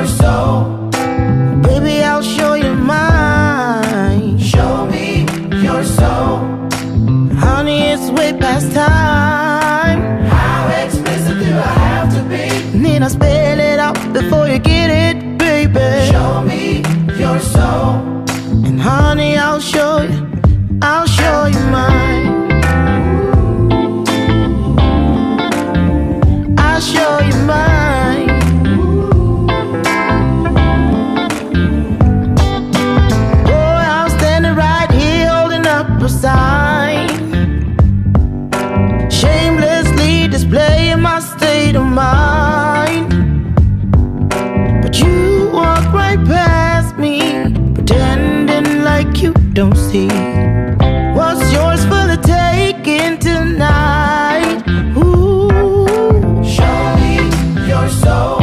your soul. Baby, I'll show you mine. Show me your soul. Honey, it's way past time. How explicit do I have to be? Need I spell it out before you get it, baby? Show me your soul. And honey, I'll show you mine. I'll show you mine. Boy, I'm standing right here holding up a sign, shamelessly displaying my state of mind. But you walk right past me, pretending like you don't see what's yours for the taking tonight. Ooh, show me your soul.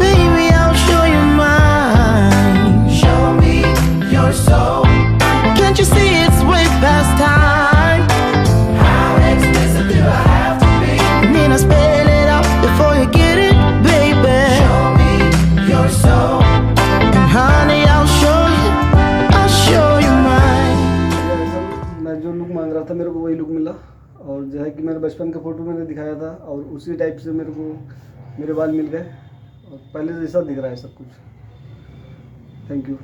Baby, I'll show you mine. Show me your soul. Can't you see it's way past time? How explicit do I have to be? Need I spell it out before you get it, baby? Show me your soul. And honey, I'll show you mine. मैं जो look मांग रहा था मेरे को वही look मिला, और जो है कि मेरे बचपन का फ़ोटो मैंने दिखाया था और उसी टाइप से मेरे को मेरे बाल मिल गए और पहले जैसा दिख रहा है सब कुछ। Thank you.